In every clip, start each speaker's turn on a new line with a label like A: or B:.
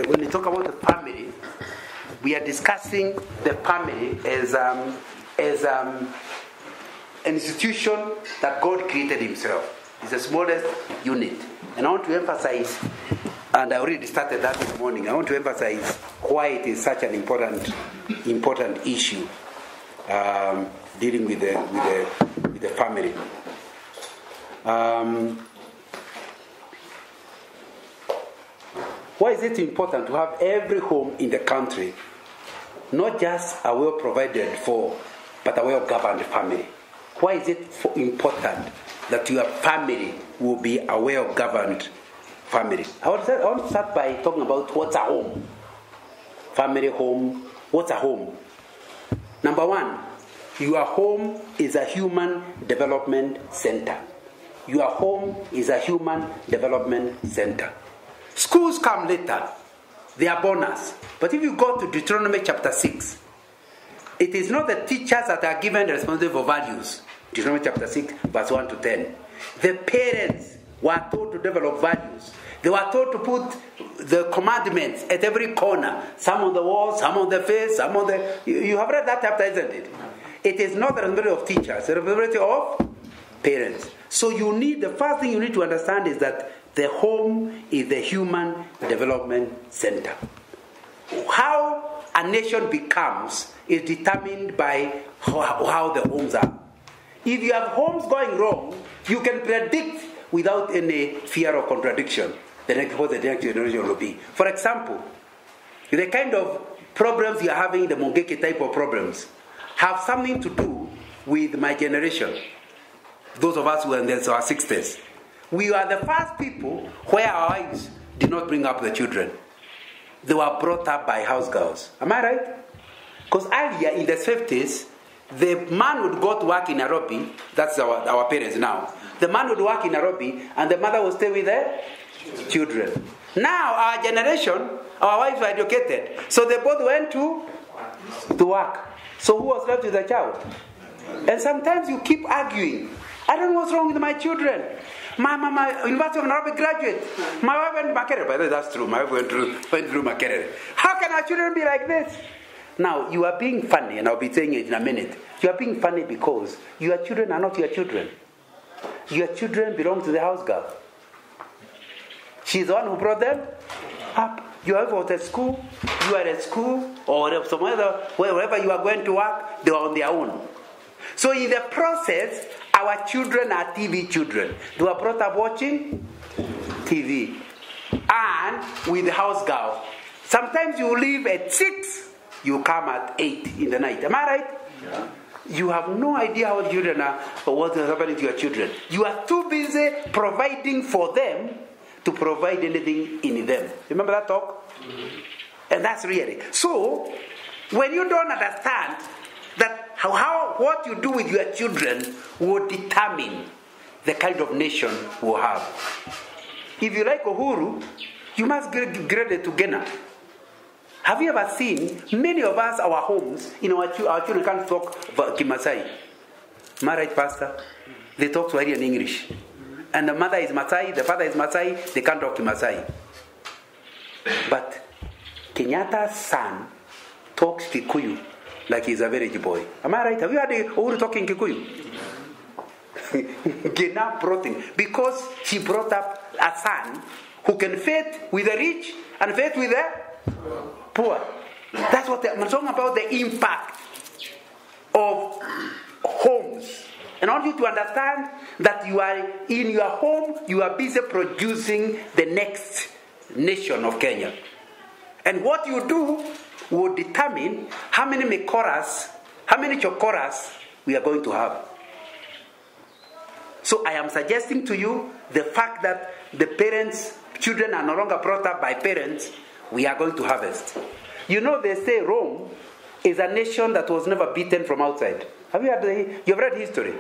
A: When we talk about the family, we are discussing the family as an institution that God created Himself. It's the smallest unit. And I want to emphasize, and I already started that this morning, I want to emphasize why it is such an important issue dealing with the family. Why is it important to have every home in the country, not just a well provided for, but a well governed family? Why is it important that your family will be a well governed family? I want to start by talking about what's a home. Family home. What's a home? Number one, your home is a human development center. Your home is a human development center. Schools come later. They are bonus. But if you go to Deuteronomy chapter 6, it is not the teachers that are given the responsibility for values. Deuteronomy chapter 6, verse 1 to 10. The parents were told to develop values. They were told to put the commandments at every corner. Some on the walls, some on the face, some on the... You have read that chapter, isn't it? It is not the responsibility of teachers. The responsibility of parents. So the first thing you need to understand is that the home is the human development center. How a nation becomes is determined by how the homes are. If you have homes going wrong, you can predict without any fear of contradiction what the next generation will be. For example, the kind of problems you are having, the Mongeke type of problems, have something to do with my generation. Those of us who are in our 60s. We are the first people where our wives did not bring up the children. They were brought up by house girls. Am I right? Because earlier in the 50s, the man would go to work in Nairobi. That's our parents now. The man would work in Nairobi and the mother would stay with the children. Now, our generation, our wives were educated. So they both went to work. So who was left with the child? And sometimes you keep arguing. I don't know what's wrong with my children. My University of Nairobi graduate. My wife went to Makerere. By the way, that's true. My wife went through Makerere. How can our children be like this? Now, you are being funny, and I'll be saying it in a minute. You are being funny because your children are not your children. Your children belong to the house girl. She's the one who brought them up. You are at school, you are at school, or somewhere, wherever you are going to work, they are on their own. So in the process, our children are TV children. They were brought up watching TV. And with the house girl. Sometimes you leave at 6, you come at 8 in the night. Am I right? Yeah. You have no idea how children are or what is happening to your children. You are too busy providing for them to provide anything in them. Remember that talk? Mm-hmm. And that's really. So, when you don't understand that what you do with your children will determine the kind of nation we'll have. If you like Uhuru, you must grade it to Ghana. Have you ever seen many of us, our homes, our children can't talk Kimasai? Am I right, Pastor? They talk Swahili and English. And the mother is Masai, the father is Masai, they can't talk Kimasai. But Kenyatta's son talks Kikuyu like he's a village boy. Am I right? Have you heard Uhuru talking Kikuyu? Gena brought him because she brought up a son who can fit with the rich and fit with the poor. That's what I'm talking about, the impact of homes. And I want you to understand that you are in your home, you are busy producing the next nation of Kenya. And what you do will determine how many chokoras we are going to have. So I am suggesting to you the fact that children are no longer brought up by parents, we are going to harvest. You know, they say Rome is a nation that was never beaten from outside. You've read history?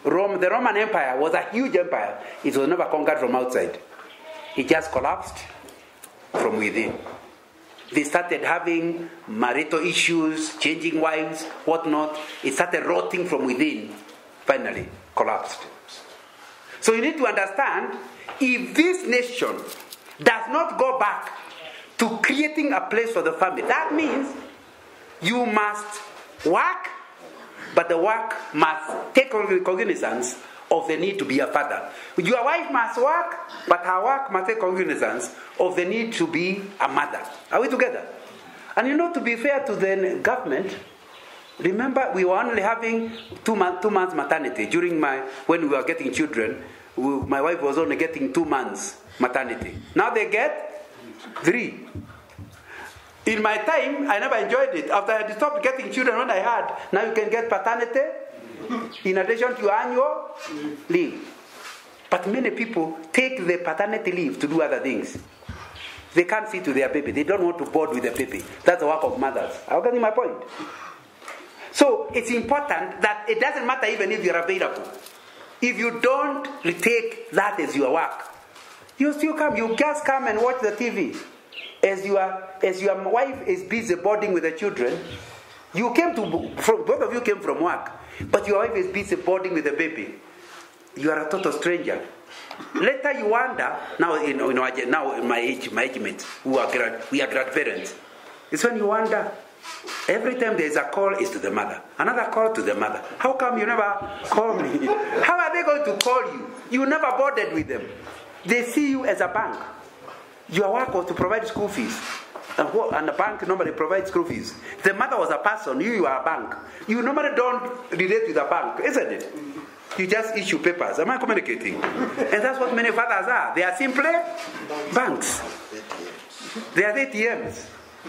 A: Rome, the Roman Empire was a huge empire. It was never conquered from outside. It just collapsed from within. They started having marital issues, changing wives, whatnot. It started rotting from within. Finally, collapsed. So you need to understand, if this nation does not go back to creating a place for the family. That means you must work, but the work must take cognizance of the need to be a father. Your wife must work, but her work must take cognizance of the need to be a mother. Are we together? And to be fair to the government, remember we were only having 2 months maternity. When we were getting children, my wife was only getting 2 months maternity. Now they get 3. In my time, I never enjoyed it. After I stopped getting children when I had, now you can get paternity in addition to your annual leave. But many people take the paternity leave to do other things. They can't see to their baby. They don't want to board with their baby. That's the work of mothers. Are you getting my point? So it's important that it doesn't matter even if you're available. If you don't take that as your work, you still come. You just come and watch the TV. As your wife is busy boarding with the children, both of you came from work, but your wife is busy boarding with the baby. You are a total stranger. Later you wonder. Now in my age mates, we are grandparents. It's when you wonder. Every time there is a call, it's to the mother. Another call to the mother. How come you never call me? How are they going to call you? You never boarded with them. They see you as a bank. Your work was to provide school fees. And the bank normally provides school fees. The mother was a person, you are a bank. You normally don't relate with a bank, isn't it? You just issue papers. Am I communicating? And that's what many fathers are. They are simply banks. They are ATMs.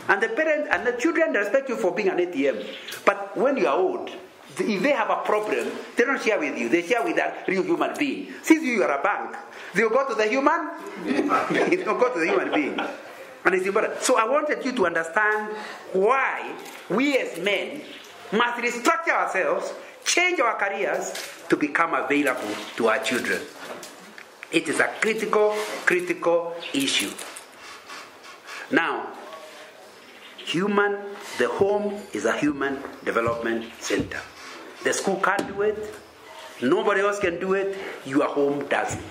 A: And the parents and the children respect you for being an ATM. But when you are old, if they have a problem, they don't share with you. They share with a real human being. Since you are a bank, they will go to the human being. They will go to the human being. And it's important. So I wanted you to understand why we as men must restructure ourselves, change our careers to become available to our children. It is a critical issue. Now, the home is a human development center. The school can't do it. Nobody else can do it. Your home does it.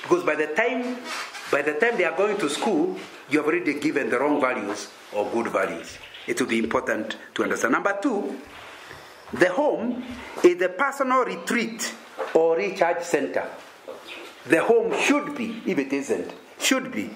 A: Because by the time they are going to school, you have already given the wrong values or good values. It will be important to understand. Number 2, the home is the personal retreat or recharge center. The home should be, if it isn't, should be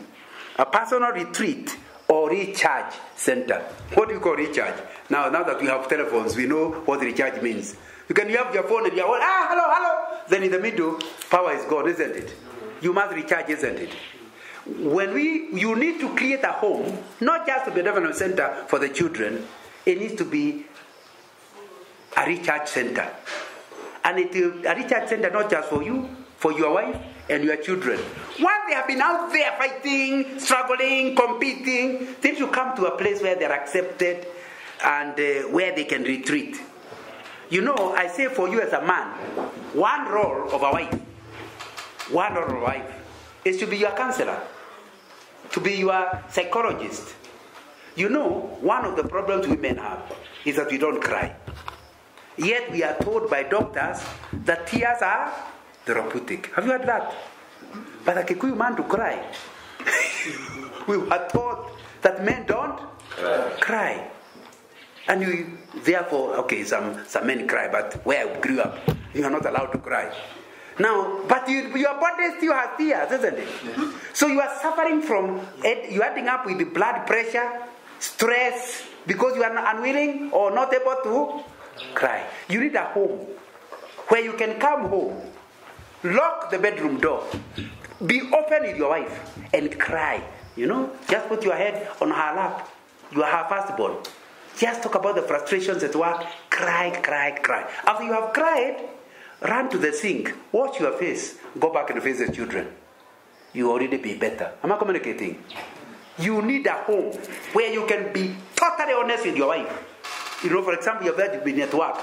A: a personal retreat or recharge center. What do you call recharge? Now that we have telephones, we know what recharge means. You have your phone and you're hello. Then in the middle, power is gone, isn't it? You must recharge, isn't it? You need to create a home, not just to be a development center for the children. It needs to be a recharge center. And a recharge center not just for you, for your wife and your children. Once they have been out there fighting, struggling, competing, then you come to a place where they're accepted and where they can retreat. I say for you as a man, one role of a wife is to be your counselor, to be your psychologist. One of the problems women have is that we don't cry. Yet we are told by doctors that tears are therapeutic. Have you heard that? But a Kikuyu man to cry. We were taught that men don't cry. And therefore, some men cry, but where I grew up, you are not allowed to cry. Now, but your body still has tears, isn't it? So you are suffering you are ending up with the blood pressure, stress, because you are unwilling or not able to cry. You need a home where you can come home, lock the bedroom door, be open with your wife, and cry. Just put your head on her lap. You are her firstborn. Just talk about the frustrations at work. Cry. After you have cried, run to the sink, wash your face, go back and face the children. You already be better. Am I communicating? You need a home where you can be totally honest with your wife. For example, you have been at work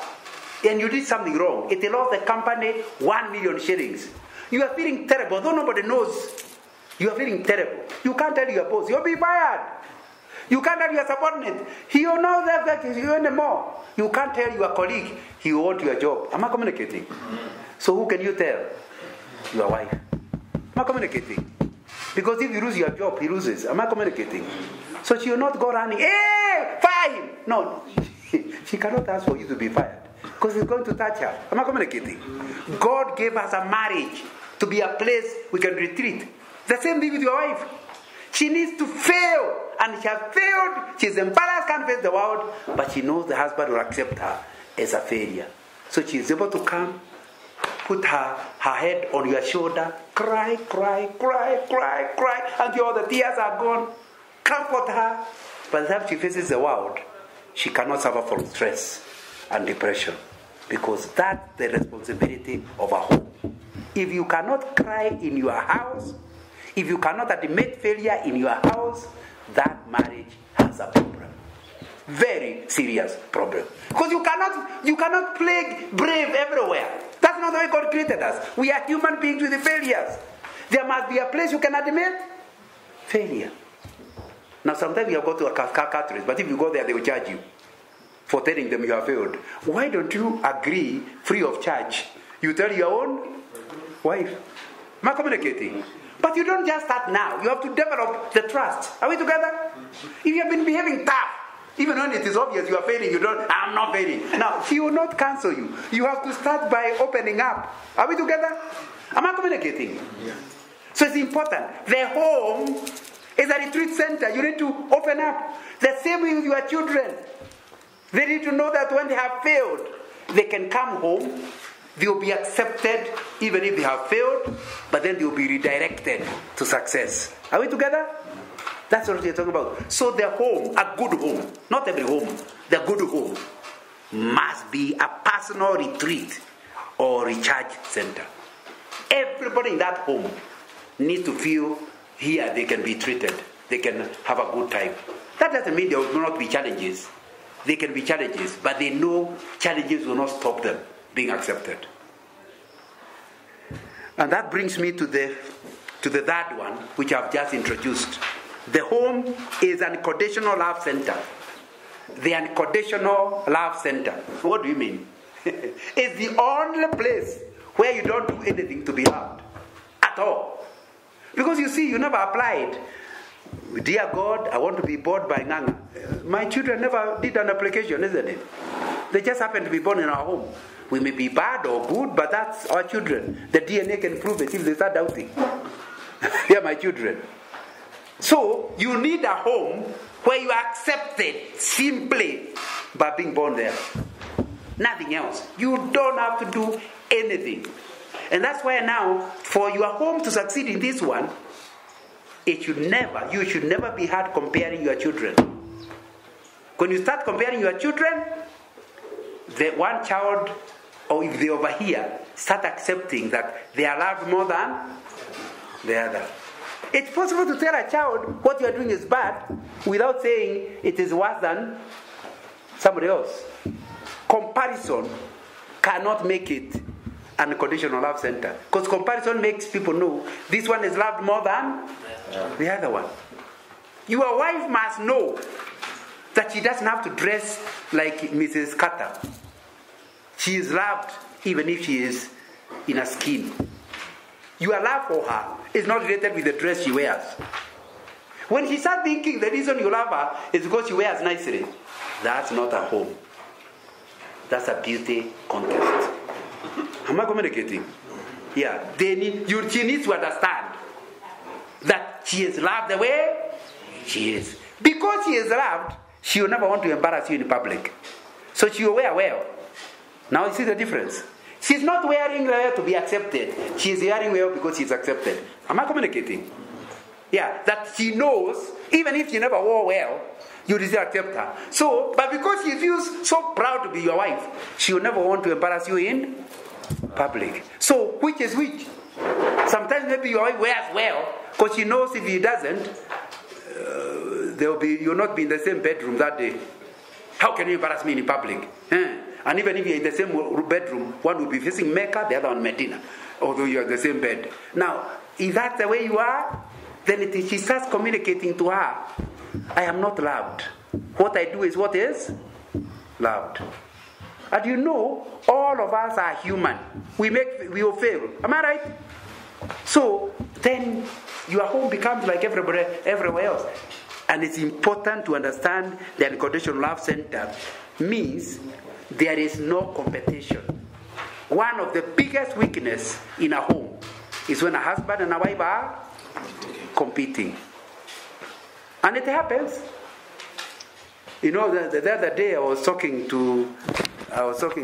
A: and you did something wrong. It lost the company 1 million shillings. You are feeling terrible, though nobody knows. You are feeling terrible. You can't tell your boss. You'll be fired. You can't tell your subordinate. He will know that you anymore. You can't tell your colleague. He will want your job. Am I communicating? So who can you tell? Your wife. Am I communicating? Because if you lose your job, he loses. Am I communicating? So she will not go running, hey, fire him. No, she cannot ask for you to be fired because it's going to touch her. Am I communicating? God gave us a marriage to be a place we can retreat. The same thing with your wife. She needs to fail. And she has failed. She's embarrassed, can't face the world. But she knows the husband will accept her as a failure. So she is able to come, put her head on your shoulder, cry, until all the tears are gone. Comfort her. By the time she faces the world, she cannot suffer from stress and depression. Because that's the responsibility of a home. If you cannot cry in your house, if you cannot admit failure in your house, that marriage has a problem. Very serious problem. Because you cannot play brave everywhere. That's not the way God created us. We are human beings with failures. There must be a place you can admit failure. Now sometimes you go to a countries, but if you go there, they will charge you for telling them you have failed. Why don't you agree free of charge? You tell your own wife. Am I communicating? But you don't just start now. You have to develop the trust. Are we together? If you have been behaving tough, even when it is obvious you are failing, I'm not failing. Now, she will not cancel you. You have to start by opening up. Are we together? Am I communicating? Yeah. So it's important. The home is a retreat center. You need to open up. The same way with your children. They need to know that when they have failed, they can come home. They will be accepted even if they have failed, but then they will be redirected to success. Are we together? That's what we're talking about. So the home, a good home, not every home, the good home must be a personal retreat or recharge center. Everybody in that home needs to feel here they can be treated. They can have a good time. That doesn't mean there will not be challenges. There can be challenges, but they know challenges will not stop them being accepted. And that brings me to the third one, which I've just introduced. The home is an unconditional love center. The unconditional love center. What do you mean? It's the only place where you don't do anything to be loved at all. Because you see, you never applied. Dear God, I want to be born by Nganga. My children never did an application, isn't it? They just happen to be born in our home. We may be bad or good, but that's our children. The DNA can prove it if they start doubting. They are my children. So, you need a home where you are accepted simply by being born there. Nothing else. You don't have to do anything. And that's why now, for your home to succeed in this one, you should never be hard comparing your children. When you start comparing your children, the one child, or if they over here, start accepting that they are loved more than the other. It's possible to tell a child what you are doing is bad without saying it is worse than somebody else. Comparison cannot make it an unconditional love center. Because comparison makes people know this one is loved more than the other one. Your wife must know that she doesn't have to dress like Mrs. Carter. She is loved even if she is in a skin. Your love for her is not related with the dress she wears. When she starts thinking the reason you love her is because she wears nicely, that's not a home. That's a beauty contest. Am I communicating? Yeah. She needs to understand that she is loved the way she is. Because she is loved, she will never want to embarrass you in public. So she will wear well. Now you see the difference. She's not wearing well to be accepted. She is wearing well because she's accepted. Am I communicating? Yeah, that she knows, even if she never wore well, you will still accept her. So, but because she feels so proud to be your wife, she will never want to embarrass you in public. So, which is which? Sometimes maybe your wife wears well, because she knows if he doesn't, you'll not be in the same bedroom that day. How can you embarrass me in public? And even if you're in the same bedroom, one will be facing Mecca, the other one Medina, although you're in the same bed. Now, if that's the way you are, then she starts communicating to her, I am not loved. What I do is what is loved. And you know, all of us are human. We will fail. Am I right? So, then your home becomes like everywhere else. And it's important to understand the Unconditional Love Center means there is no competition. One of the biggest weaknesses in a home is when a husband and a wife are competing. And it happens. The other day I was talking to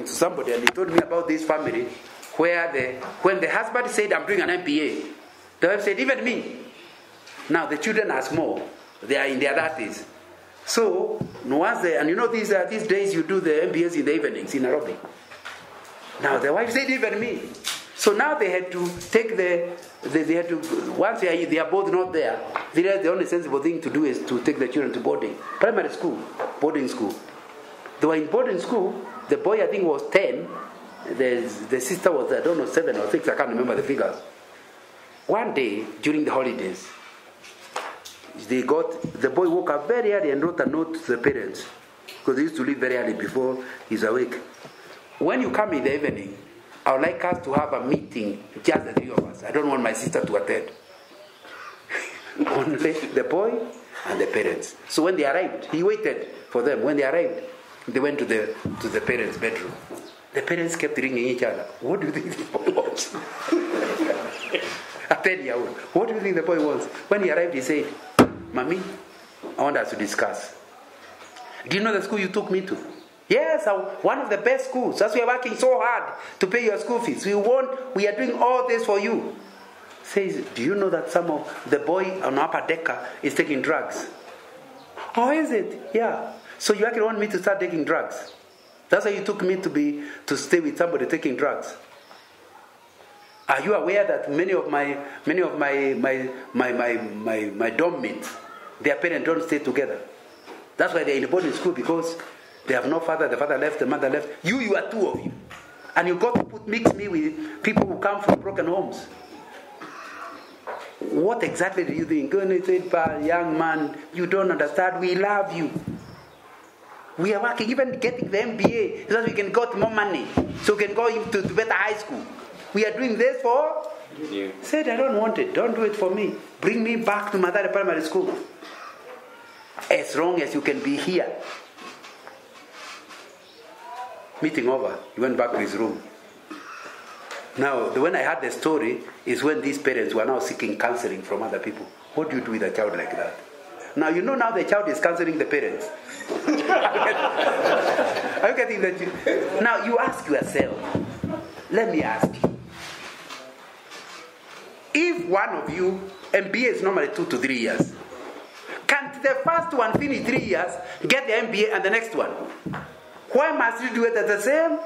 A: somebody, and he told me about this family where when the husband said, I'm doing an MBA, the wife said, even me. Now the children are small. They are in their 30s. So, these days you do the MBAs in the evenings in Nairobi. Now the wife said, even me. So now they had to take once they are both not there, the only sensible thing to do is to take the children to boarding school. They were in boarding school. The boy, I think, was 10. The sister was, 7 or 6, I can't remember the figures. One day, during the holidays, the boy woke up very early and wrote a note to the parents, because they used to leave very early before he's awake. When you come in the evening, I would like us to have a meeting, just the three of us. I don't want my sister to attend. Only the boy and the parents. So when they arrived, he waited for them. When they arrived, they went to the parents' bedroom. The parents kept ringing each other. What do you think this boy wants? A 10-year-old. What do you think the boy wants? When he arrived, he said, Mommy, I want us to discuss. Do you know the school you took me to? Yes, one of the best schools. That's why we're working so hard to pay your school fees. We are doing all this for you. Says, do you know that some of the boy on upper decker is taking drugs? Oh, is it? Yeah. So you actually want me to start taking drugs? That's why you took me to stay with somebody taking drugs. Are you aware that many of my dorm mates, their parents don't stay together? That's why they're in the boarding school, because they have no father. The father left, the mother left. You are two of you, and you got to mix me with people who come from broken homes. What exactly do you think? Going to say, young man, you don't understand. We love you. We are working, even getting the MBA, so that we can get more money, so we can go into better high school. We are doing this for you. Said, I don't want it. Don't do it for me. Bring me back to Mathare Primary School. As long as you can be here. Meeting over, he went back to his room. Now, when I heard the story is when these parents were now seeking counseling from other people. What do you do with a child like that? Now, now the child is counseling the parents. Are you getting that? Now, you ask yourself, let me ask you. If one of you, MBA is normally 2 to 3 years, can the first one finish 3 years, get the MBA and the next one? Why must you do it at the same?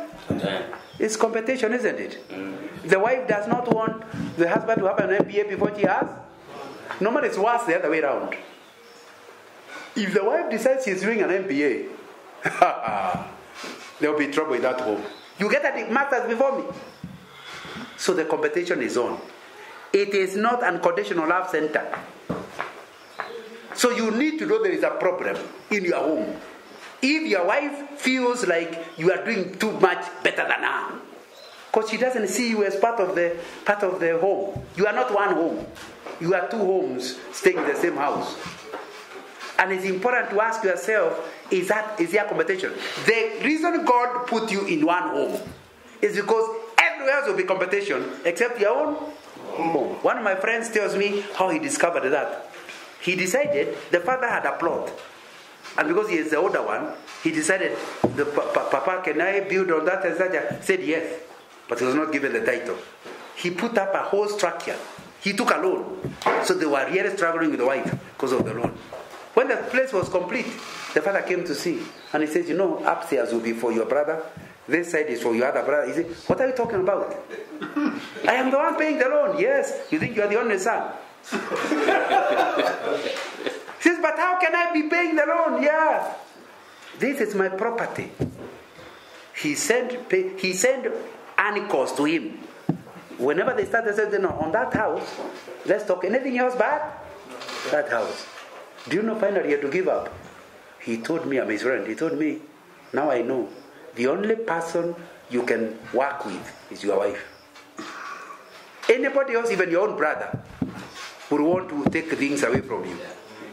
A: It's competition, isn't it? The wife does not want the husband to have an MBA before she has. Normally it's worse the other way around. If the wife decides she's doing an MBA, there will be trouble in that home. You get a master's before me. So the competition is on. It is not Unconditional Love Center. So you need to know there is a problem in your home. If your wife feels like you are doing too much better than her, because she doesn't see you as part of the home. You are not one home. You are two homes staying in the same house. And it's important to ask yourself, is there competition? The reason God put you in one home is because everywhere else will be competition except your own home. One of my friends tells me how he discovered that. He decided the father had a plot. And because he is the older one, he decided, Papa, can I build on that? And such? Said yes. But he was not given the title. He put up a whole structure. He took a loan. So they were really struggling with the wife because of the loan. When the place was complete, the father came to see. And he says, upstairs will be for your brother. This side is for your other brother. He said, what are you talking about? I am the one paying the loan. Yes. You think you are the only son? He says, but how can I be paying the loan? Yeah. This is my property. He sent uncles to him. Whenever they start, they said, on that house, let's talk. Anything else bad? That house. Do you know finally he had to give up? He told me, I'm his friend, he told me, now I know, the only person you can work with is your wife. Anybody else, even your own brother, would want to take things away from you.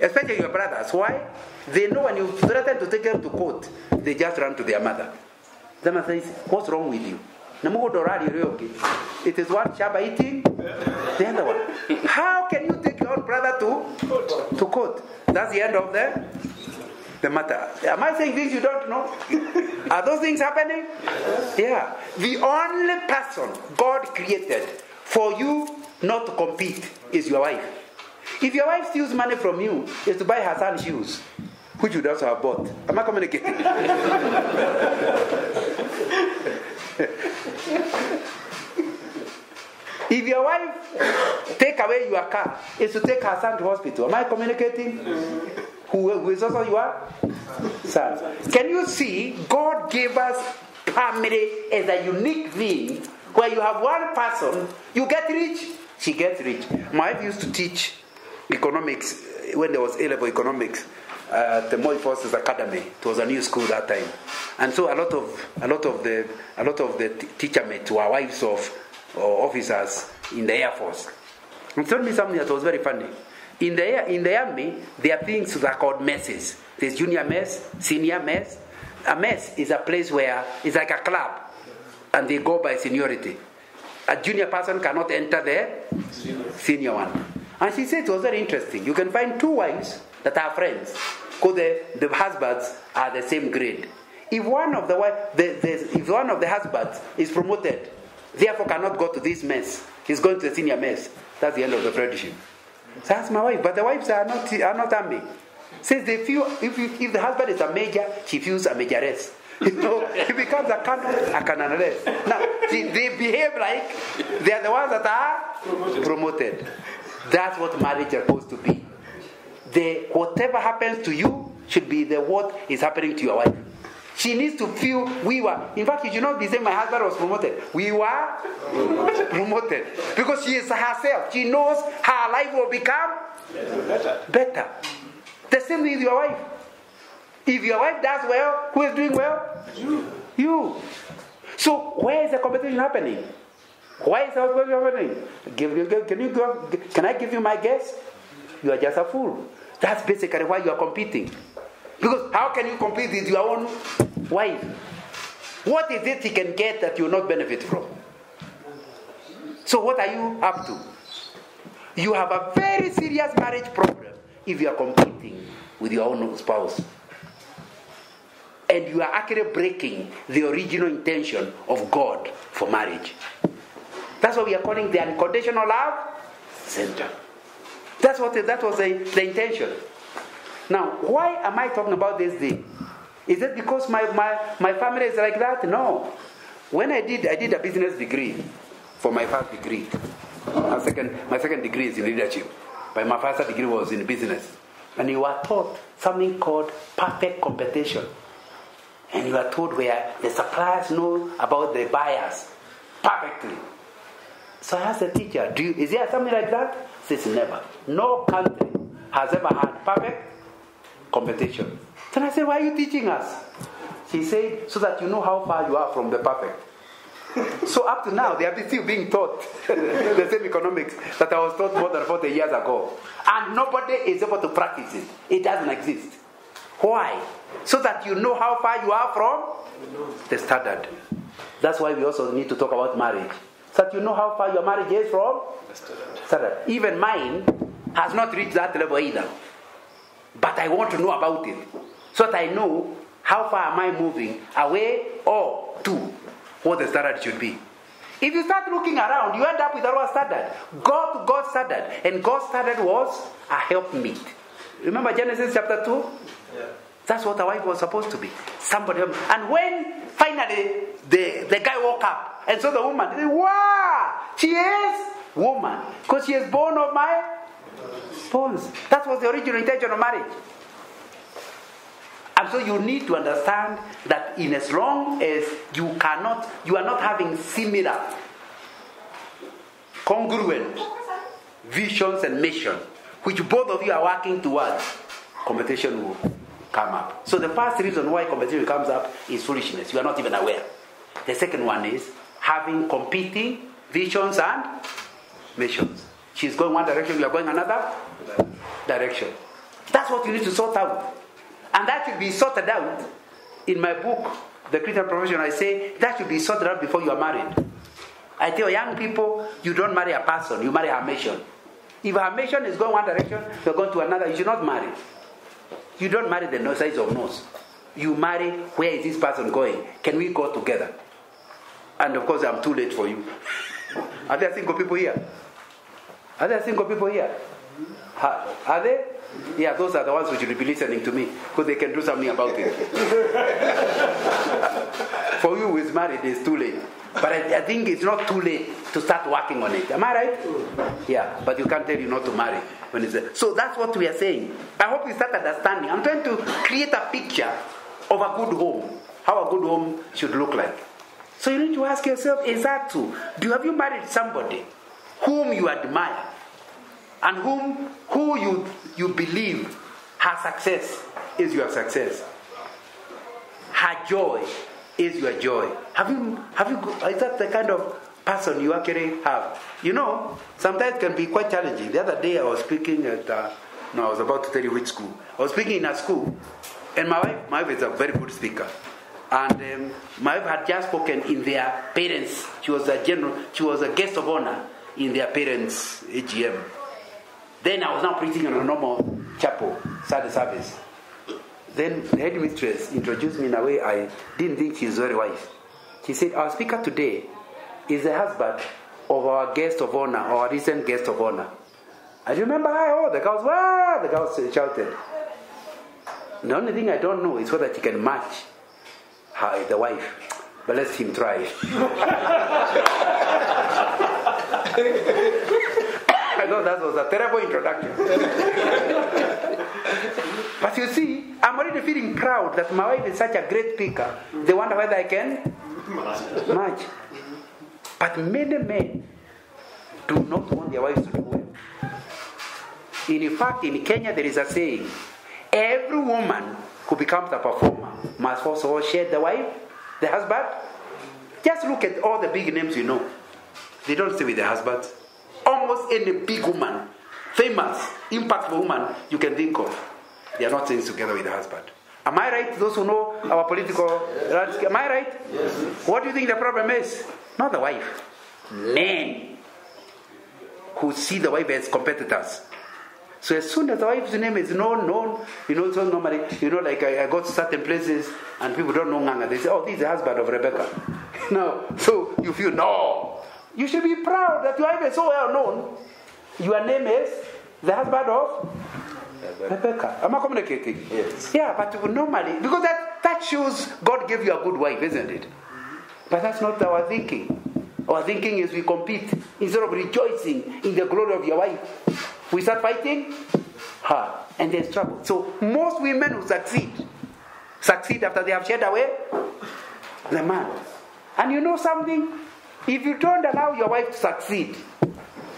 A: especially your brothers. Why? They know when you threaten to take them to court, they just run to their mother. The mother says, what's wrong with you? It is one shaba eating the other one. How can you take your own brother to court? That's the end of the matter. Am I saying things you don't know? Are those things happening? Yeah. The only person God created for you not to compete is your wife. If your wife steals money from you, it's to buy her son shoes, which you also have bought. Am I communicating? If your wife take away your car, it's to take her son to hospital. Am I communicating? Who is also your son? Can you see? God gave us family as a unique thing where you have one person, you get rich, she gets rich. My wife used to teach economics when there was A-level economics at the Moi Forces Academy. It was a new school that time, and so a lot of the teacher mates were wives of officers in the Air Force. And told me something that was very funny. In the army, there are things that are called messes. There's junior mess, senior mess. A mess is a place where it's like a club, and they go by seniority. A junior person cannot enter the senior one. And she said it was very interesting. You can find two wives that are friends, because the husbands are the same grade. If one of the husbands is promoted, therefore cannot go to this mess, he's going to the senior mess, that's the end of the friendship. So that's my wife. But the wives are not army. Says they feel if the husband is a major, she feels a majoress. He becomes a canoness. Now they behave like they are the ones that are promoted. That's what marriage is supposed to be. Whatever happens to you should be what is happening to your wife. She needs to feel in fact, you should not be saying my husband was promoted. We were promoted. Because she is herself. She knows her life will become better. The same thing with your wife. If your wife does well, who is doing well? You. So where is the competition happening? Why is the competition happening? Can I give you my guess? You are just a fool. That's basically why you are competing. Because how can you compete with your own wife? What is it he can get that you will not benefit from? So what are you up to? You have a very serious marriage problem if you are competing with your own spouse. And you are actually breaking the original intention of God for marriage. That's what we are calling the unconditional love center. That was the intention. Now, why am I talking about this thing? Is it because my family is like that? No. When I did a business degree for my first degree. My second degree is in leadership. But my first degree was in business. And you are taught something called perfect competition. And you are told where the suppliers know about the buyers perfectly. So I asked the teacher, is there something like that? He says never. No country has ever had perfect competition. Then I said, why are you teaching us? She said, so that you know how far you are from the perfect. So up to now, they are still being taught the same economics that I was taught more than 40 years ago. And nobody is able to practice it. It doesn't exist. Why? So that you know how far you are from the standard. That's why we also need to talk about marriage. So that you know how far your marriage is from standard. Even mine has not reached that level either. But I want to know about it. So that I know how far am I moving away or to what the standard should be. If you start looking around, you end up with a lower standard. Go to God's standard. And God's standard was a helpmeet. Remember Genesis chapter 2? Yeah. That's what a wife was supposed to be. Somebody. And when finally the guy woke up and saw the woman, he said, wow, she is woman. Because she is born of my bones. That was the original intention of marriage. And so you need to understand that in as long as you are not having similar, congruent visions and mission, which both of you are working towards, competition will come up. So the first reason why competition comes up is foolishness. You are not even aware. The second one is having competing visions and missions. She's going one direction, you are going another direction. That's what you need to sort out. And that should be sorted out. In my book, The Christian Profession, I say that should be sorted out before you are married. I tell young people, you don't marry a person, you marry a mission. If a mission is going one direction, you're going to another, you should not marry. You don't marry the size of nose. You marry, where is this person going? Can we go together? And of course, I'm too late for you. Are there single people here? Are there single people here? Are there? Yeah, those are the ones who should be listening to me, because they can do something about it. For you who is married, it's too late. But I think it's not too late to start working on it. Am I right? Yeah, but you can't tell you not to marry when it's there. So that's what we are saying. I hope you start understanding. I'm trying to create a picture of a good home, how a good home should look like. So you need to ask yourself, is that true? Have you married somebody whom you admire and who you believe her success is your success? Her joy is your joy. Is that the kind of person you actually have? You know, sometimes it can be quite challenging. The other day I was speaking at, I was about to tell you which school. I was speaking in a school, and my wife is a very good speaker. And my wife had just spoken in their parents. She was a guest of honor in their parents' AGM. Then I was now preaching in a normal chapel, Sunday service. Then the headmistress introduced me in a way I didn't think she was very wise. She said, our speaker today is the husband of our guest of honor, our recent guest of honor. I remember, the girls shouted. The only thing I don't know is whether she can match the wife. But let him try. I know that was a terrible introduction. But you see, I'm already feeling proud that my wife is such a great speaker. They wonder whether I can match. But many men do not want their wives to do well. In fact, in Kenya there is a saying, every woman who becomes a performer must also share the wife, the husband. Just look at all the big names you know. They don't stay with their husbands. Almost any big woman, famous, impactful woman you can think of, they are not staying together with the husband. Am I right? Those who know our political landscape, am I right? Yes. What do you think the problem is? Not the wife. Men who see the wife as competitors. So as soon as the wife's name is known, so normally, like I go to certain places and people don't know Nganga. They say, this is the husband of Rebecca. No. So you feel, no. You should be proud that your wife is so well known. Your name is the husband of Rebecca. Am I communicating? Yes. Yeah, but normally, because that shows God gave you a good wife, isn't it? But that's not our thinking. Our thinking is we compete. Instead of rejoicing in the glory of your wife, we start fighting her, and there's trouble. So most women who succeed after they have shed away the man. And you know something? If you don't allow your wife to succeed,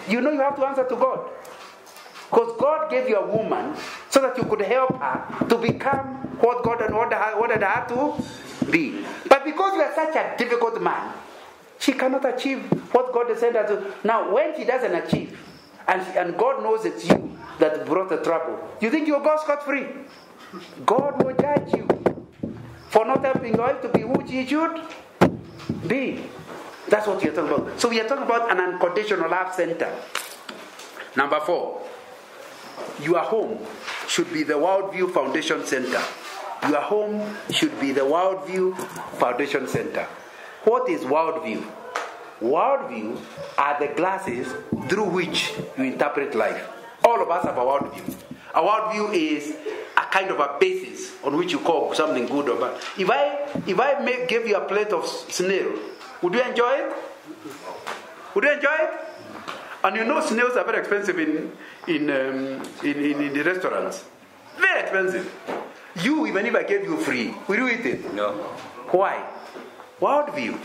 A: you have to answer to God. Because God gave you a woman so that you could help her to become what God wanted her to be. But because you are such a difficult man, she cannot achieve what God has sent her to. Now, when she doesn't achieve, and God knows it's you that brought the trouble, you think you'll go scot-free. God will judge you for not helping your wife to be who she should be. That's what we are talking about. So we are talking about an unconditional love center. Number 4, your home should be the Worldview Foundation Center. Your home should be the Worldview Foundation Center. What is worldview? Worldview are the glasses through which you interpret life. All of us have a worldview. A worldview is a kind of a basis on which you call something good or bad. If I give you a plate of snail, would you enjoy it? Would you enjoy it? And snails are very expensive in the restaurants. Very expensive. Even if I gave you free, will you eat it? No. Why? Worldview.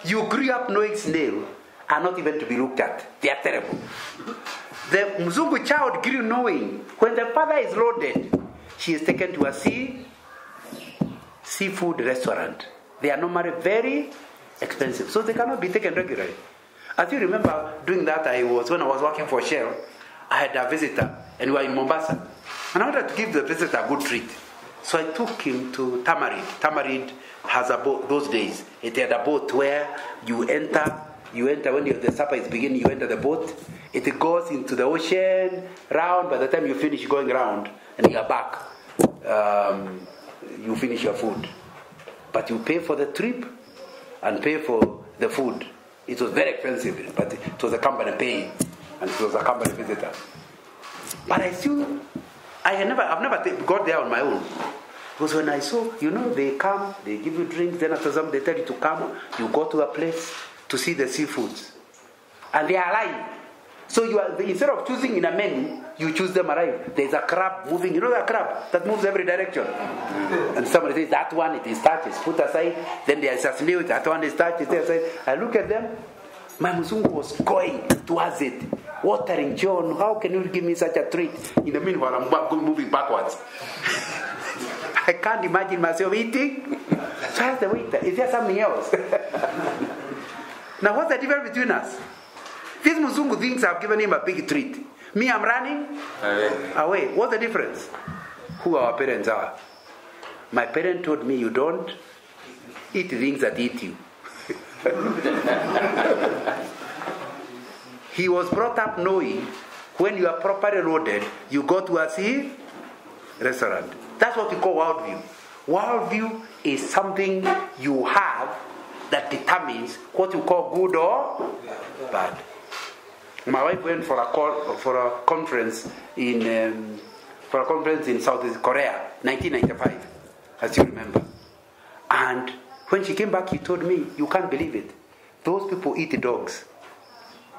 A: You grew up knowing snails are not even to be looked at. They are terrible. The Mzungu child grew knowing when the father is loaded, she is taken to a seafood restaurant. They are normally very expensive, so they cannot be taken regularly. As you remember, doing that, when I was working for Shell, I had a visitor, and we were in Mombasa. And I wanted to give the visitor a good treat. So I took him to Tamarid. Tamarid has a boat, those days, it had a boat where you enter when the supper is beginning, you enter the boat, it goes into the ocean, round, by the time you finish going round, and you are back, you finish your food. But you pay for the trip, and pay for the food. It was very expensive, but it was a company paying, and it was a company visitor. But I've never got there on my own. Because when I saw, they come, they give you drinks, then after some they tell you to come, you go to a place to see the seafoods. And they are alive. So instead of choosing in a menu, you choose them alive. There's a crab moving, the crab that moves every direction. And somebody says, that one, it is touched, it's put aside. Then there's a snail, that one is touched, it's aside. I look at them, my Mzungu was going towards it, watering, John, how can you give me such a treat? In the meanwhile, I'm moving backwards. I can't imagine myself eating. So I asked the waiter, is there something else? Now what's the difference between us? This Mzungu thinks I've given him a big treat. Me, I'm running away. What's the difference? Who our parents are. My parent told me, you don't eat things that eat you. He was brought up knowing when you are properly loaded, you go to a sea restaurant. That's what we call worldview. Worldview is something you have that determines what you call good or bad. My wife went for a conference in South Korea, 1995, as you remember. And when she came back, she told me, you can't believe it. Those people eat dogs.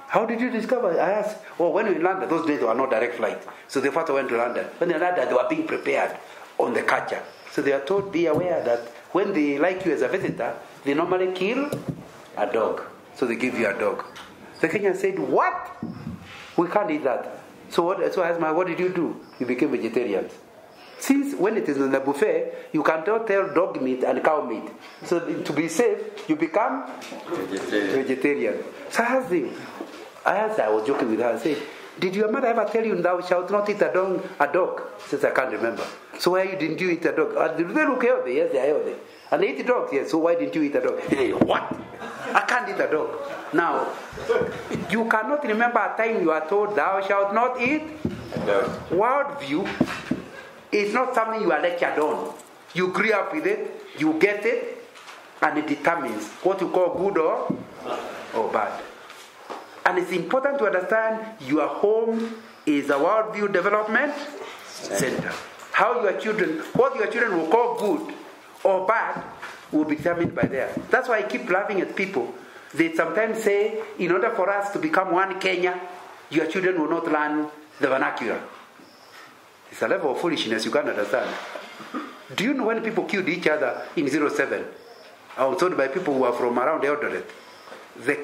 A: How did you discover? I asked. Oh, when we were in London, those days there were no direct flight. So they first went to London. When they landed, they were being prepared on the culture. So they are told, be aware that when they like you as a visitor, they normally kill a dog. So they give you a dog. The Kenyan said, what? We can't eat that. So I asked my, what did you do? You became vegetarians. Since when it is in the buffet, you can tell dog meat and cow meat. So to be safe, you become vegetarian. So I asked him, I was joking with her, I said, did your mother ever tell you thou shalt not eat a dog? She says, I can't remember. So why didn't you eat a dog? Did they look healthy? Yes, they are healthy. And they eat dogs, yes. So why didn't you eat a dog? He said, what? I can't eat a dog. Now, you cannot remember a time you are told thou shalt not eat. Worldview is not something you are lectured on. You grew up with it, you get it, and it determines what you call good or bad. And it's important to understand your home is a worldview development center. What your children will call good or bad will be determined by there. That's why I keep laughing at people. They sometimes say, in order for us to become one Kenya, your children will not learn the vernacular. It's a level of foolishness you can't understand. Do you know when people killed each other in 07? I was told by people who are from around Eldoret. The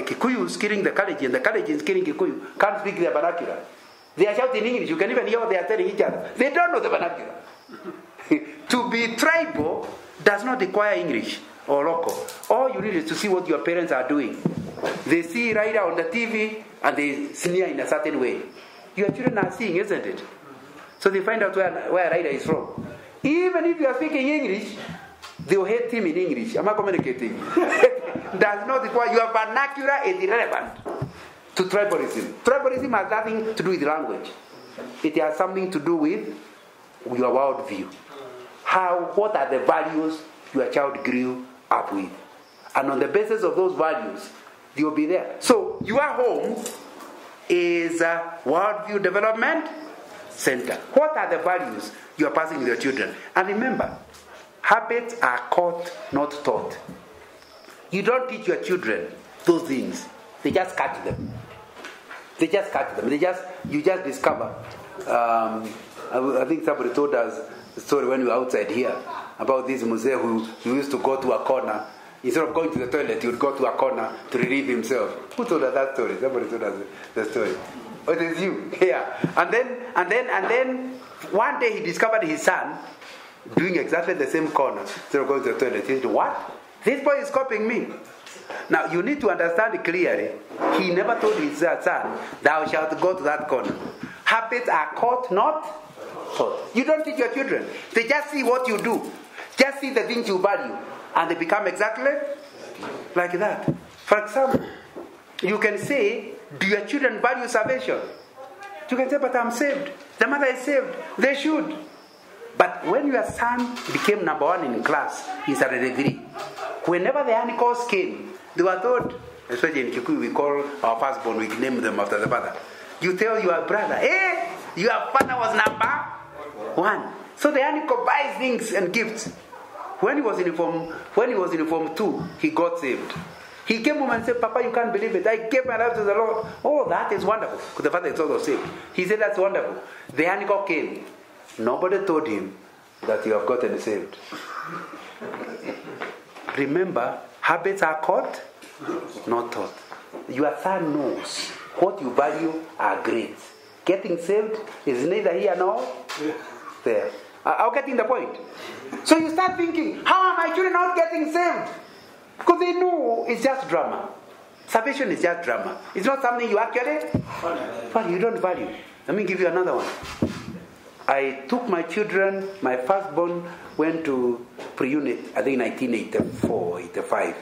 A: Kikuyus killing the Kalenjin, and the Kalenjins killing Kikuyu can't speak their vernacular. They are shouting in English. You can even hear what they are telling each other. They don't know the vernacular. To be tribal does not require English or local. All you need is to see what your parents are doing. They see Raila on the TV and they sneer in a certain way. Your children are seeing, isn't it? So they find out where Raila is from. Even if you are speaking English, they will hate him in English. Am I communicating? Does not require. Your vernacular is irrelevant to tribalism. Tribalism has nothing to do with language. It has something to do with your worldview. What are the values your child grew up with? And on the basis of those values, they will be there. So your home is a worldview development center. What are the values you are passing with your children? And remember, habits are caught, not taught. You don't teach your children those things. They just catch them. You just discover. I think somebody told us the story when we were outside here about this Mzee who used to go to a corner. Instead of going to the toilet, he would go to a corner to relieve himself. Who told us that story? Somebody told us the story. Oh, it is you. Yeah. And then one day he discovered his son doing exactly the same corner. Instead of going to the toilet, he said, what? This boy is copying me. Now, you need to understand clearly, he never told his son, thou shalt go to that corner. Habits are caught, not taught. You don't teach your children. They just see what you do. Just see the things you value. And they become exactly like that. For example, you can say, do your children value salvation? You can say, but I'm saved. The mother is saved. They should. But when your son became number one in class, he started a degree. Whenever the uncles came, they were told, especially in Kikuyu, we call our firstborn, we name them after the father. You tell your brother, hey, your father was number one. So the uncle buys things and gifts. When he was in Form 2, he got saved. He came home and said, Papa, you can't believe it. I gave my life to the Lord. Oh, that is wonderful. Because the father is also saved. He said, that's wonderful. The uncle came. Nobody told him that you have gotten saved. Remember, habits are caught, not taught. Your son knows what you value are great. Getting saved is neither here nor there. Are you getting the point? So you start thinking, how are my children not getting saved? Because they know it's just drama. Salvation is just drama. It's not something you actually value. You don't value. Let me give you another one. I took my children, my firstborn went to pre-unit, I think 1984, 85.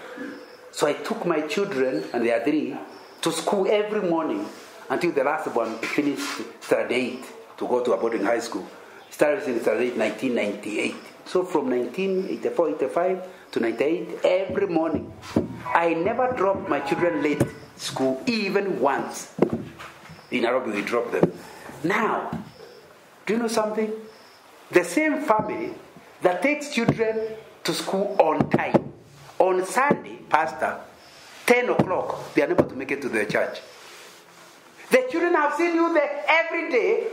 A: So I took my children, and they are 3, to school every morning until the last one finished standard 8 to go to a boarding high school. Started in standard 8, 1998. So from 1984, 85 to 98, every morning. I never dropped my children late school, even once. In Nairobi, we dropped them. Now, do you know something? The same family that takes children to school on time, on Sunday, Pastor, 10 o'clock, they are able to make it to their church. The children have seen you there every day,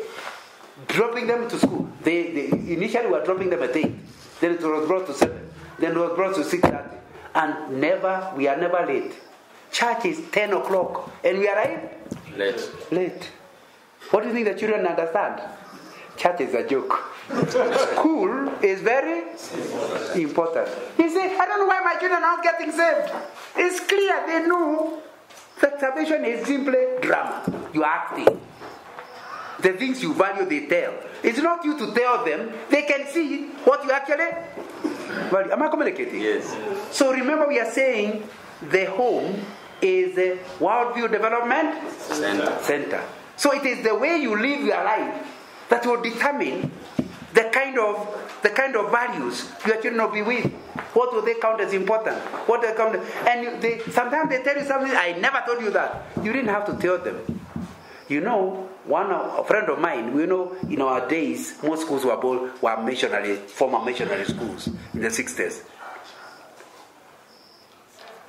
A: dropping them to school. They initially were dropping them at 8. Then it was brought to 7. Then it was brought to 6:30. And we are never late. Church is 10 o'clock. And we arrive? Late. What do you think the children understand? Church is a joke. School is very important. He said, I don't know why my children are not getting saved. It's clear they know that salvation is simply drama. You are acting. The things you value, they tell. It's not you to tell them. They can see what you actually value. Am I communicating?
B: Yes.
A: So remember, we are saying the home is a worldview development center. So it is the way you live your life that will determine the kind of values your children will be with. What will they count as important? What they count as, and sometimes they tell you something, I never told you that. You didn't have to tell them. You know, a friend of mine, we know in our days, most schools were former missionary schools in the 60s.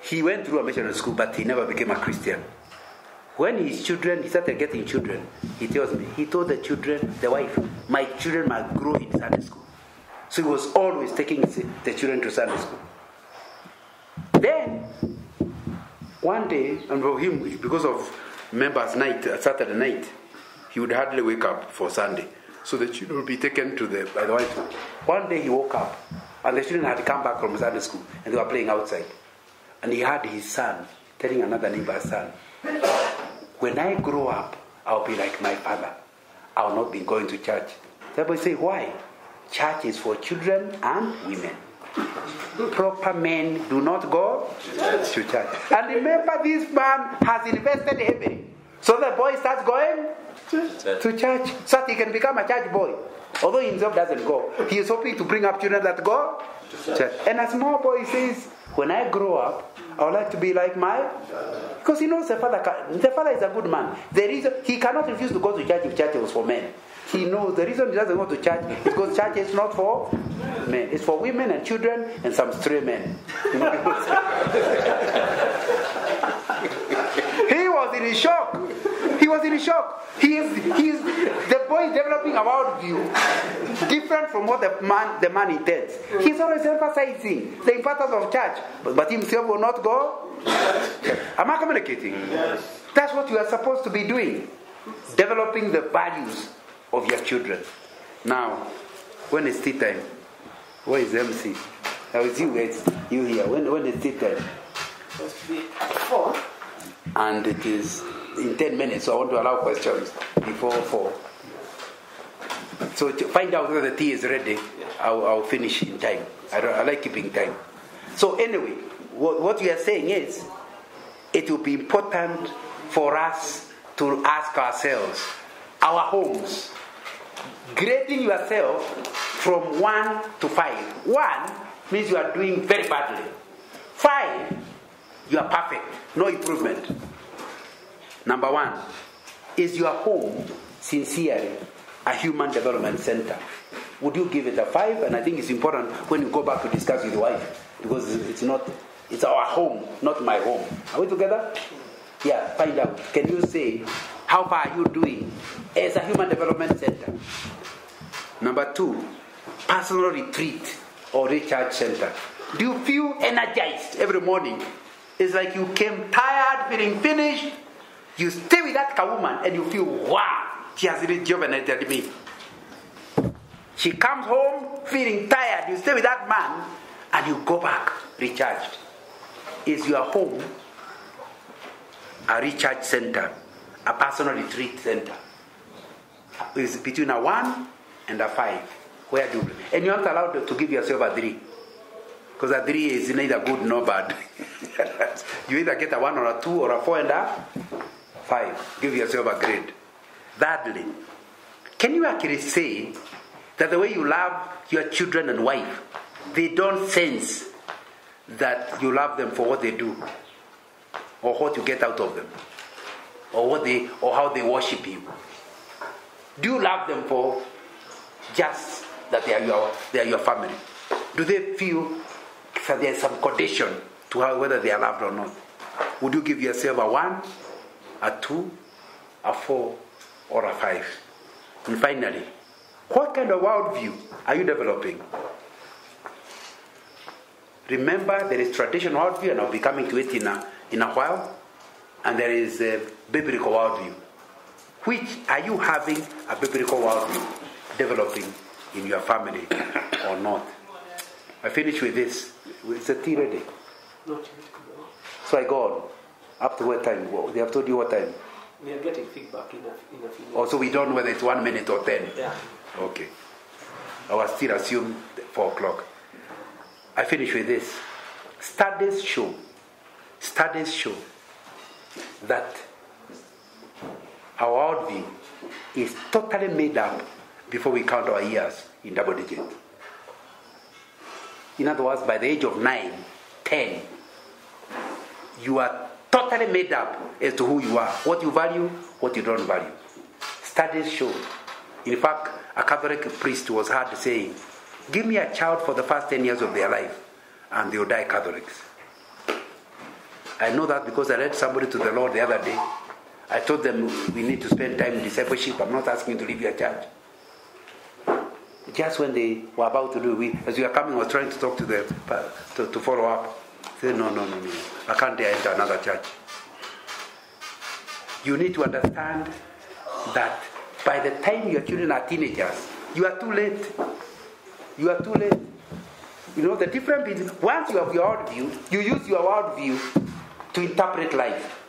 A: He went through a missionary school, but he never became a Christian. When he started getting children, he told the children, the wife, my children must grow in Sunday school. So he was always taking the children to Sunday school. Then, one day, and for him, because of members' night, Saturday night, he would hardly wake up for Sunday. So the children would be taken by the wife. One day he woke up, and the children had come back from Sunday school, and they were playing outside. And he heard his son telling another neighbor's son, when I grow up, I'll be like my father. I'll not be going to church. The boy say, why? Church is for children and women. Proper men do not go to church. And remember, this man has invested heavily. So the boy starts going to church so that he can become a church boy. Although he himself doesn't go. He is hoping to bring up children that go to church. And a small boy says, when I grow up, I would like to be like my... Because he knows the father is a good man. The reason he cannot refuse to go to church if church was for men. He knows the reason he doesn't go to church is because church is not for men. It's for women and children and some stray men. He was in shock. He was in shock. The boy is developing a worldview different from what the man intends. He's always emphasizing the importance of church, but himself will not go. Am I communicating?
B: Yes.
A: That's what you are supposed to be doing. Developing the values of your children. Now, when is tea time? Where is MC? Now it's you here. When is tea time?
C: Supposed to be at 4.
A: And it is in 10 minutes, so I want to allow questions before 4. So to find out whether the tea is ready, I'll finish in time. I like keeping time. So anyway, what we are saying is, it will be important for us to ask ourselves, our homes, grading yourself from 1 to 5. 1 means you are doing very badly. 5, you are perfect, no improvement. Number 1, is your home sincerely a human development center? Would you give it a 5? And I think it's important when you go back to discuss with your wife, because it's our home, not my home. Are we together? Yeah, find out. Can you say, how far are you doing as a human development center? Number 2, personal retreat or recharge center. Do you feel energized every morning? It's like you came tired, feeling finished. You stay with that woman and you feel, wow, she has rejuvenated me. She comes home feeling tired. You stay with that man and you go back recharged. Is your home a recharge center, a personal retreat center? It's between a 1 and a 5. Where do you? And you're not allowed to give yourself a 3. Because a 3 is neither good nor bad. You either get a 1 or a 2 or a 4 and a 5. Give yourself a grade. Thirdly, can you actually say that the way you love your children and wife, they don't sense that you love them for what they do, or what you get out of them, or how they worship you? Do you love them for just that they are your family? Do they feel that there is some condition to whether they are loved or not? Would you give yourself a 1, a 2, a 4, or a 5? And finally, what kind of worldview are you developing? Remember, there is traditional worldview, and I'll be coming to it in a while, and there is a biblical worldview. Which are you having a biblical worldview developing in your family or not? I finish with this. Is the tea ready? So I go on. Up to what time? They have told you what time?
C: We are getting feedback in a few minutes.
A: Also, we don't know whether it's 1 minute or 10.
C: Yeah.
A: Okay. I will still assume 4 o'clock. I finish with this. Studies show that our worldview is totally made up before we count our years in double digits. In other words, by the age of 9, 10, you are totally made up as to who you are, what you value, what you don't value. Studies show. In fact, a Catholic priest was heard saying, give me a child for the first 10 years of their life, and they will die Catholics. I know that because I led somebody to the Lord the other day. I told them we need to spend time in discipleship. I'm not asking you to leave your church. Just when they were about to do it, as we were coming, I was trying to talk to them to follow up. I said, no. I can't dare enter another church. You need to understand that by the time your children are teenagers, you are too late. You are too late. You know, the difference is, once you have your worldview, you use your worldview to interpret life.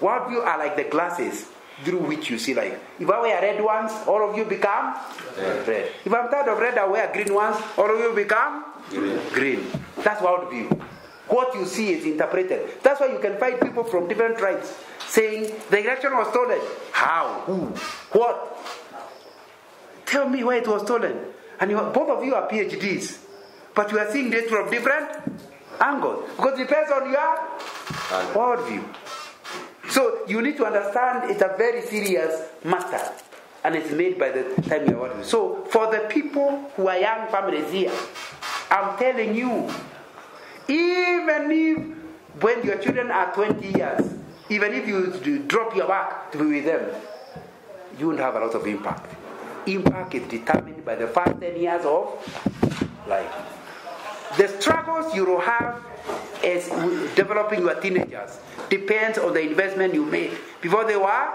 A: Worldview are like the glasses through which you see life. If I wear red ones, all of you become red. If I'm tired of red, I wear green ones, all of you become green. That's worldview. What you see is interpreted. That's why you can find people from different tribes saying the election was stolen. How? Who? What? Tell me where it was stolen. And both of you are PhDs, but you are seeing this from different angles because it depends on your worldview. So you need to understand it's a very serious matter, and it's made by the time you are worldview. So for the people who are young families here, I'm telling you, even if when your children are 20 years, even if you drop your work to be with them, you won't have a lot of impact. Impact is determined by the first 10 years of life. The struggles you will have as developing your teenagers depends on the investment you made before they were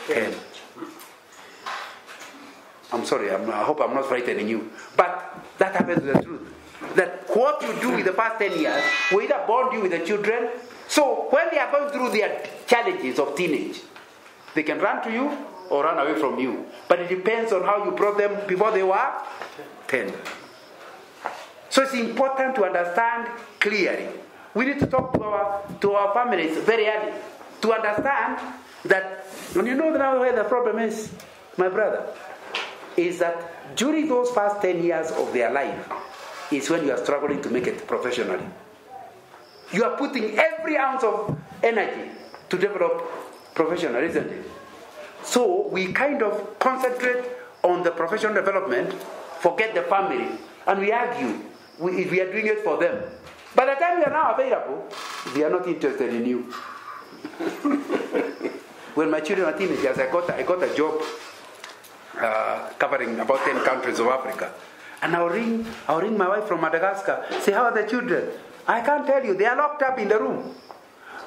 A: 10. I'm sorry, I hope I'm not frightening you, but that happens to the truth. That what you do with the past 10 years will either bond you with the children. So when they are going through their challenges of teenage, they can run to you or run away from you. But it depends on how you brought them before they were 10. So it's important to understand clearly. We need to talk to our families very early to understand that, and you know now where the problem is, my brother, is that during those first 10 years of their life is when you are struggling to make it professionally. You are putting every ounce of energy to develop professionally, isn't it? So we kind of concentrate on the professional development, forget the family, and we argue if we are doing it for them. By the time you are now available, they are not interested in you. When my children are teenagers, I got a job covering about 10 countries of Africa. And I'll ring my wife from Madagascar, say, how are the children? I can't tell you, they are locked up in the room.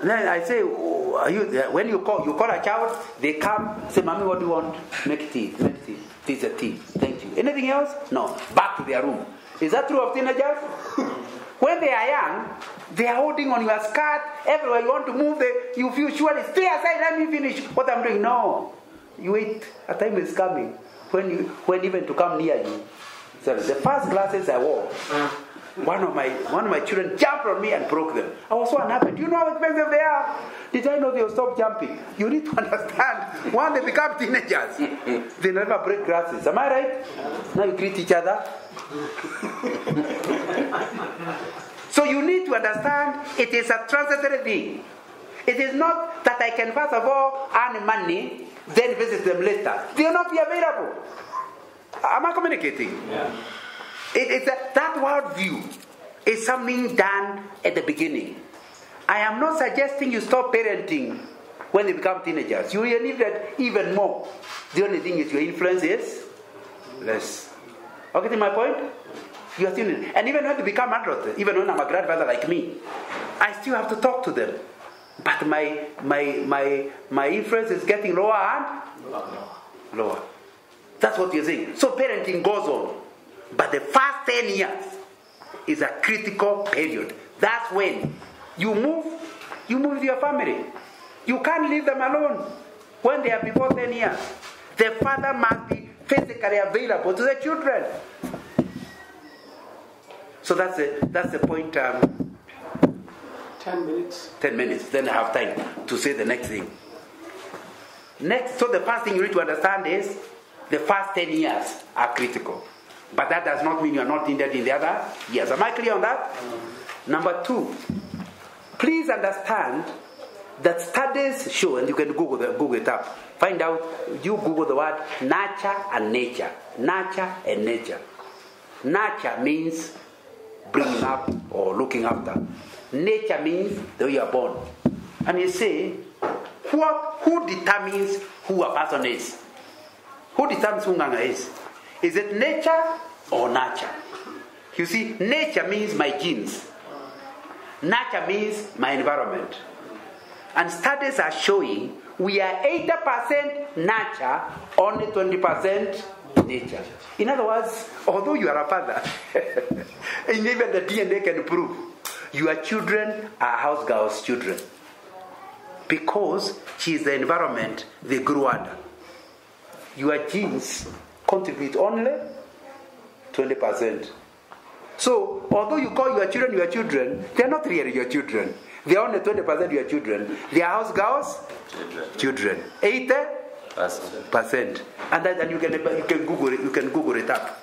A: And then I say, when you call a child, they come, say, Mommy, what do you want? Make tea. Tea is a tea. Thank you. Anything else? No. Back to their room. Is that true of teenagers? When they are young, they are holding on your skirt. Everywhere you want to move, you feel surely, stay aside, let me finish what I'm doing. No. You wait. A time is coming when even to come near you. So the first glasses I wore, one of my children jumped on me and broke them. I was so unhappy. Do you know how expensive they are? Did I know they'll stop jumping? You need to understand, when they become teenagers, they never break glasses. Am I right? Now you greet each other. So you need to understand it is a transitory thing. It is not that I can first of all earn money, then visit them later. They will not be available. Am I communicating? Yeah. That worldview is something done at the beginning. I am not suggesting you stop parenting when they become teenagers. You will need that even more. The only thing is your influence is less. Okay, my point? You are still, and even when they become adults, even when I'm a grandfather like me, I still have to talk to them. But my influence is getting lower and lower. That's what you're saying. So parenting goes on. But the first 10 years is a critical period. That's when you move with your family. You can't leave them alone when they are before 10 years. The father must be physically available to the children. So that's the point.
C: 10 minutes.
A: 10 minutes. Then I have time to say the next thing. So the first thing you need to understand is the first 10 years are critical. But that does not mean you are not needed in the other years. Am I clear on that? Number 2, please understand that studies show, and you can Google it up. Find out, you Google the word nurture and nature. Nurture and nature. Nurture means bringing up or looking after. Nature means the way you are born. And you say, who determines who a person is? Who determines who Nganga is? Is it nature or nurture? You see, nature means my genes. Nurture means my environment. And studies are showing we are 80% nurture, only 20% nature. In other words, although you are a father, and even the DNA can prove, your children are house girls' children. Because she is the environment they grew under. Your genes contribute only 20%. So, although you call your children, they are not really your children. They are only 20% your children. They are house girls' children. 80%. And you can Google it up.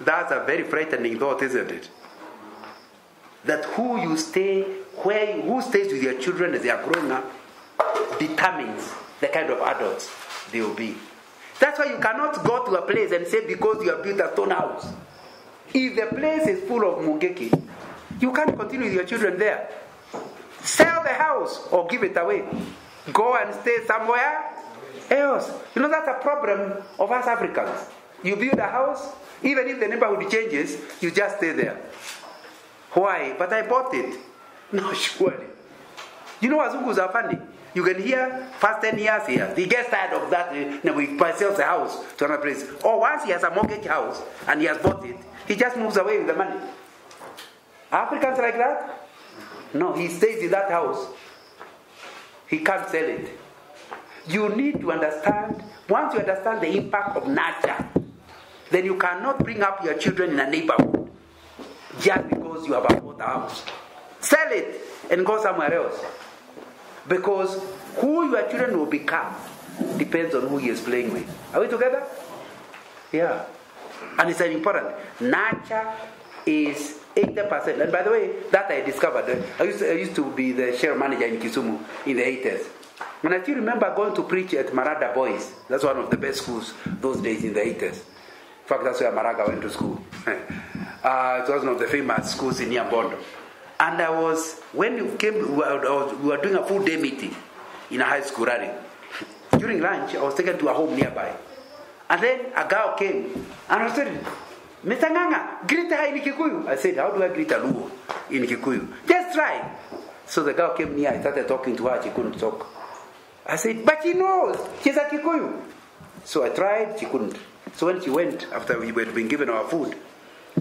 A: That's a very frightening thought, isn't it? That who stays with your children as they are growing up determines the kind of adults they will be. That's why you cannot go to a place and say because you have built a stone house. If the place is full of mungeki, you can't continue with your children there. Sell the house or give it away. Go and stay somewhere else. You know, that's a problem of us Africans. You build a house, even if the neighborhood changes, you just stay there. Why? But I bought it. No, surely. You know, Wazungus are funny. You can hear, first 10 years here, he gets tired of that, he sells a house to another place. Or once he has a mortgage house and he has bought it, he just moves away with the money. Are Africans like that? No, he stays in that house. He can't sell it. You need to understand, once you understand the impact of nurture, then you cannot bring up your children in a neighborhood just because you have bought a house. Sell it and go somewhere else. Because who your children will become depends on who he is playing with. Are we together? Yeah. And it's important. Nurture is 80%. And by the way, that I discovered. I used to be the share manager in Kisumu in the 80s. And I still remember going to preach at Marada Boys. That's one of the best schools those days in the 80s. In fact, that's where Maraga went to school. It was one of the famous schools in Nyambondo. And when we were doing a full day meeting in a high school running. During lunch, I was taken to a home nearby. And then a girl came and I said, Mr. Nganga, greet her in Kikuyu. I said, how do I greet a Luo in Kikuyu? Just try. So the girl came near, I started talking to her, she couldn't talk. I said, but she knows, she's a Kikuyu. So I tried, she couldn't. So when she went, after we had been given our food,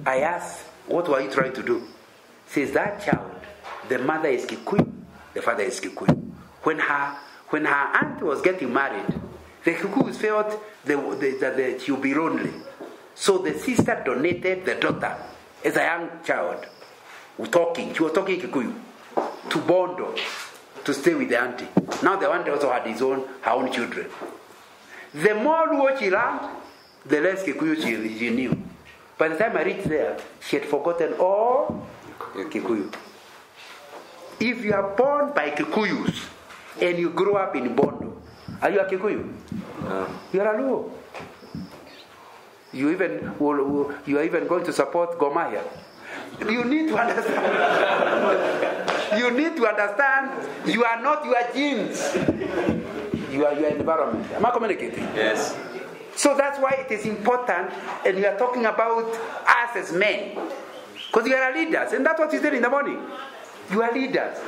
A: I asked, what were you trying to do? She says, that child, the mother is Kikuyu, the father is Kikuyu. When her aunt was getting married, the Kikuyus felt that she would be lonely. So the sister donated the daughter as a young child. She was talking Kikuyu, to Bondo, to stay with the auntie. Now the auntie also had her own children. The more Luo she learned, the less Kikuyu she knew. By the time I reached there, she had forgotten all Kikuyu. If you are born by Kikuyus and you grow up in Bondo, are you a Kikuyu? No. You are a Luo. You are even going to support Gor Mahia. You need to understand. You need to understand. You are not your genes. You are your environment. Am I communicating?
B: Yes.
A: So that's why it is important, and we are talking about us as men, because you are leaders, and that's what you said in the morning. You are leaders.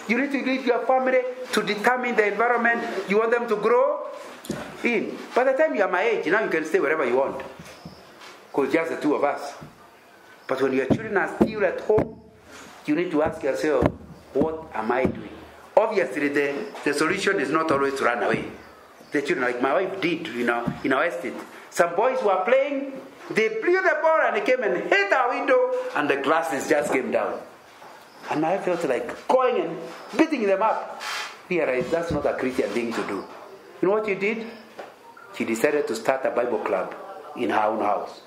A: You need to lead your family to determine the environment you want them to grow in. By the time you are my age, now you can stay wherever you want, because just the two of us. But when your children are still at home, you need to ask yourself, what am I doing? Obviously, the solution is not always to run away. The children, like my wife did, in our estate. Some boys were playing, they blew the ball and they came and hit our window, and the glasses just came down. And I felt like going and beating them up. Realized that's not a Christian thing to do. You know what she did? She decided to start a Bible club in her own house.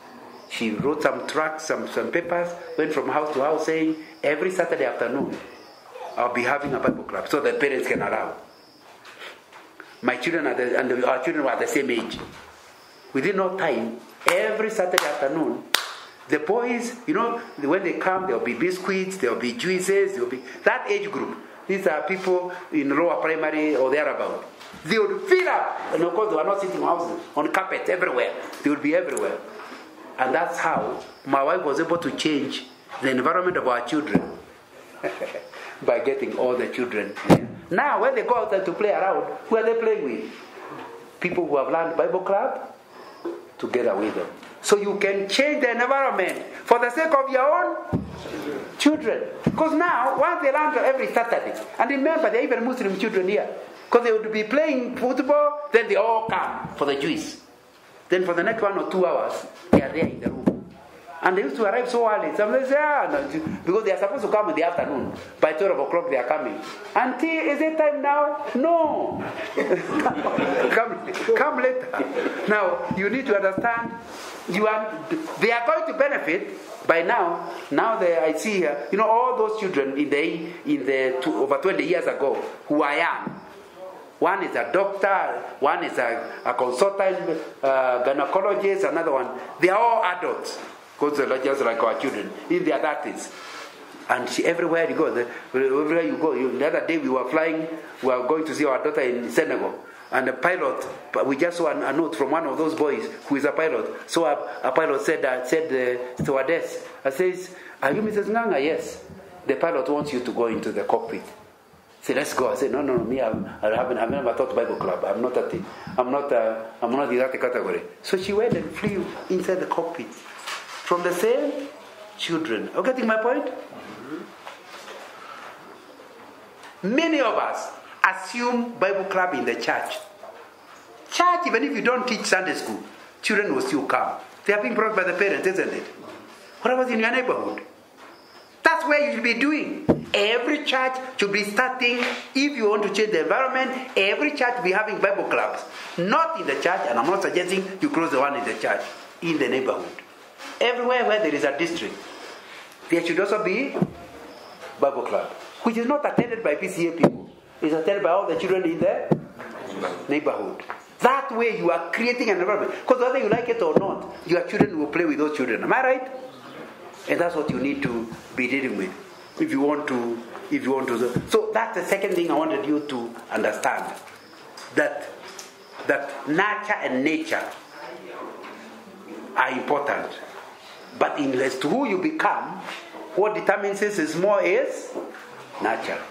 A: She wrote some tracts, some papers, went from house to house saying, every Saturday afternoon, I'll be having a Bible club so that parents can allow. My children our children were at the same age. Within no time, every Saturday afternoon, the boys, when they come, there will be biscuits, there will be juices, there will be that age group. These are people in lower primary or thereabout. They would fill up, and of course they were not sitting on carpet everywhere. They would be everywhere. And that's how my wife was able to change the environment of our children by getting all the children. Now, when they go outside to play around, who are they playing with? People who have learned Bible club together with them. So you can change the environment for the sake of your own children. Because now, once they learn every Saturday, and remember, there are even Muslim children here, because they would be playing football, then they all come for the juice. Then for the next 1 or 2 hours, they are there in the room. And they used to arrive so early. Some they say, no, because they are supposed to come in the afternoon. By 12 o'clock they are coming. Auntie, is it time now? No. come later. Now, you need to understand, they are going to benefit by now. Now I see here, all those children over 20 years ago who are young. One is a doctor, one is a consultant, gynecologist, another one. They are all adults. Because they're just like our children in their 30s. And everywhere you go, the other day we were going to see our daughter in Senegal. And the pilot, we just saw a note from one of those boys who is a pilot. So a pilot said the stewardess, says, are you Mrs. Nganga? Yes. The pilot wants you to go into the cockpit. I said, let's go. I said, no, me, I've never taught Bible club. I'm not in that category. So she went and flew inside the cockpit. From the same children. Are you getting my point? Mm-hmm. Many of us assume Bible club in the church Church, even if you don't teach Sunday school, children will still come. They are being brought by the parents, isn't it? What was in your neighborhood? That's where you should be doing. Every church should be starting, if you want to change the environment, every church will be having Bible clubs. Not in the church, and I'm not suggesting you close the one in the church, in the neighborhood. Everywhere where there is a district, there should also be Bible club, which is not attended by PCA people. It's attended by all the children in the neighborhood. That way you are creating an environment. Because whether you like it or not, your children will play with those children. Am I right? And that's what you need to be dealing with. If you want to. So that's the second thing I wanted you to understand. That nurture and nature are important. But as to who you become, what determines this is more is nurture.